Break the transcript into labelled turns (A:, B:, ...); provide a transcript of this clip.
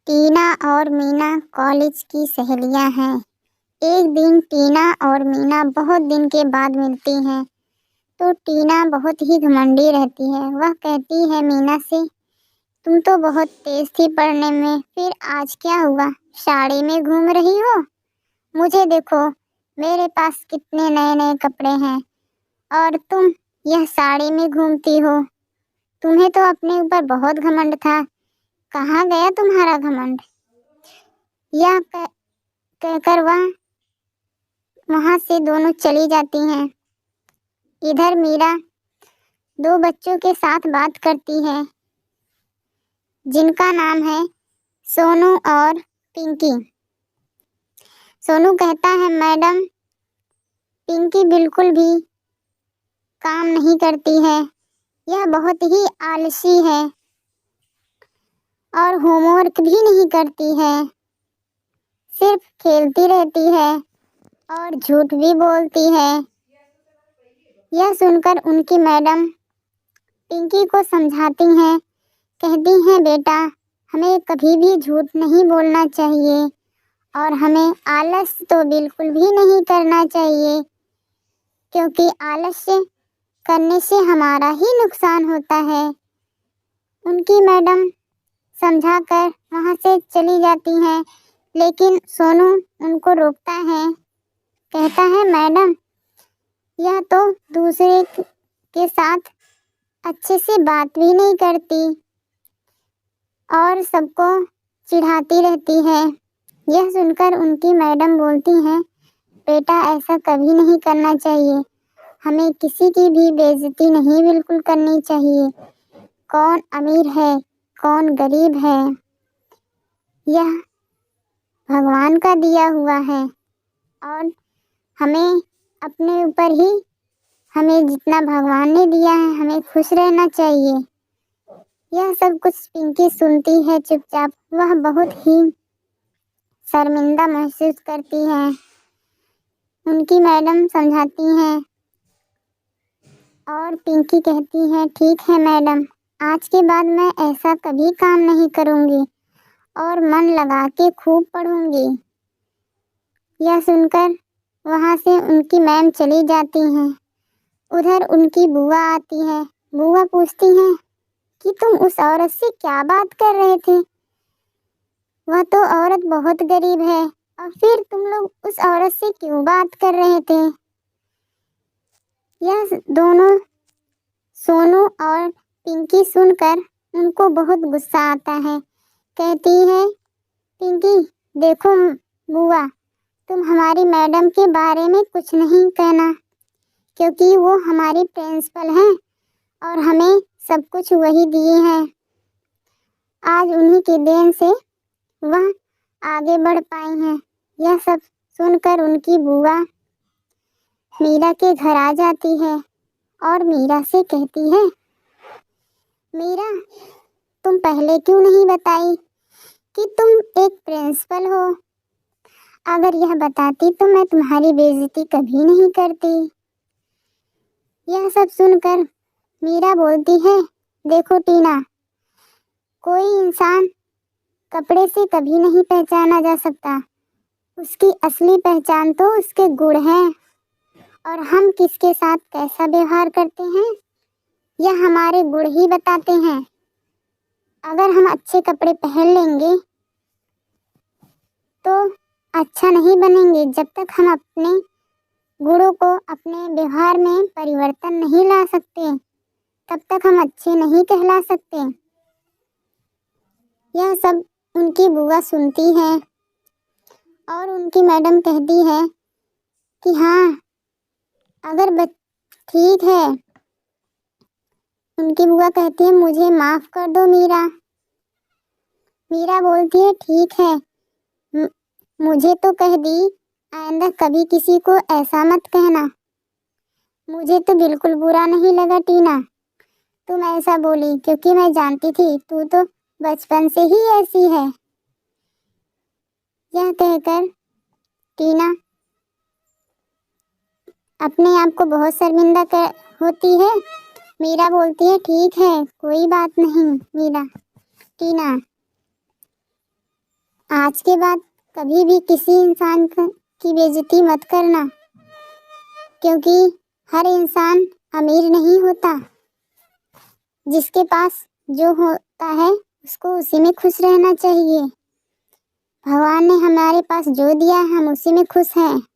A: टीना और मीना कॉलेज की सहेलियां हैं। एक दिन टीना और मीना बहुत दिन के बाद मिलती हैं तो टीना बहुत ही घमंडी रहती है। वह कहती है मीना से, तुम तो बहुत तेज थी पढ़ने में, फिर आज क्या हुआ? साड़ी में घूम रही हो? मुझे देखो, मेरे पास कितने नए नए कपड़े हैं और तुम यह साड़ी में घूमती हो। तुम्हें तो अपने ऊपर बहुत घमंड था, कहाँ गया तुम्हारा घमंड? यह कहकर वह वहां से दोनों चली जाती हैं। इधर मीरा दो बच्चों के साथ बात करती है जिनका नाम है सोनू और पिंकी। सोनू कहता है, मैडम, पिंकी बिल्कुल भी काम नहीं करती है, यह बहुत ही आलसी है और होमवर्क भी नहीं करती है, सिर्फ खेलती रहती है और झूठ भी बोलती है। यह सुनकर उनकी मैडम पिंकी को समझाती हैं, कहती हैं, बेटा, हमें कभी भी झूठ नहीं बोलना चाहिए और हमें आलस तो बिल्कुल भी नहीं करना चाहिए, क्योंकि आलस्य करने से हमारा ही नुकसान होता है। उनकी मैडम समझाकर वहाँ से चली जाती हैं, लेकिन सोनू उनको रोकता है, कहता है, मैडम, यह तो दूसरे के साथ अच्छे से बात भी नहीं करती और सबको चिढ़ाती रहती है। यह सुनकर उनकी मैडम बोलती हैं, बेटा, ऐसा कभी नहीं करना चाहिए, हमें किसी की भी बेइज्जती नहीं बिल्कुल करनी चाहिए। कौन अमीर है, कौन गरीब है, यह भगवान का दिया हुआ है और हमें अपने ऊपर ही, हमें जितना भगवान ने दिया है, हमें खुश रहना चाहिए। यह सब कुछ पिंकी सुनती है चुपचाप। वह बहुत ही शर्मिंदा महसूस करती है। उनकी मैडम समझाती हैं और पिंकी कहती है, ठीक है मैडम, आज के बाद मैं ऐसा कभी काम नहीं करूँगी और मन लगा के खूब पढ़ूँगी। यह सुनकर वहाँ से उनकी मैम चली जाती हैं। उधर उनकी बुआ आती है। बुआ पूछती हैं कि तुम उस औरत से क्या बात कर रहे थे? वह तो औरत बहुत गरीब है और फिर तुम लोग उस औरत से क्यों बात कर रहे थे? यह दोनों सोनू और पिंकी सुनकर उनको बहुत गुस्सा आता है। कहती है पिंकी, देखो बुआ, तुम हमारी मैडम के बारे में कुछ नहीं कहना, क्योंकि वो हमारी प्रिंसिपल हैं और हमें सब कुछ वही दिए हैं। आज उन्हीं की देन से वह आगे बढ़ पाई हैं। यह सब सुनकर उनकी बुआ मीरा के घर आ जाती है और मीरा से कहती है, मीरा, तुम पहले क्यों नहीं बताई कि तुम एक प्रिंसिपल हो? अगर यह बताती तो मैं तुम्हारी बेइज्जती कभी नहीं करती। यह सब सुनकर मीरा बोलती है, देखो टीना, कोई इंसान कपड़े से कभी नहीं पहचाना जा सकता, उसकी असली पहचान तो उसके गुण हैं और हम किसके साथ कैसा व्यवहार करते हैं यह हमारे गुण ही बताते हैं। अगर हम अच्छे कपड़े पहन लेंगे तो अच्छा नहीं बनेंगे। जब तक हम अपने गुणों को अपने व्यवहार में परिवर्तन नहीं ला सकते, तब तक हम अच्छे नहीं कहला सकते। यह सब उनकी बुआ सुनती है और उनकी मैडम कहती है कि हाँ, अगर ठीक है। उनकी बुआ कहती है, मुझे माफ़ कर दो मीरा। मीरा बोलती है, ठीक है, मुझे तो कह दी, आइंदा कभी किसी को ऐसा मत कहना। मुझे तो बिल्कुल बुरा नहीं लगा टीना, तुम ऐसा बोली, क्योंकि मैं जानती थी तू तो बचपन से ही ऐसी है। यह कहकर टीना अपने आप को बहुत शर्मिंदा होती है। मीरा बोलती है, ठीक है, कोई बात नहीं मीरा। टीना آج کے بعد کبھی بھی کسی انسان کی بےعزتی مت کرنا، کیونکہ ہر انسان امیر نہیں ہوتا۔ جس کے پاس جو ہوتا ہے اس کو اسی میں خوش رہنا چاہیے۔ بھگوان نے ہمارے پاس جو دیا ہے ہم اسی میں خوش ہیں۔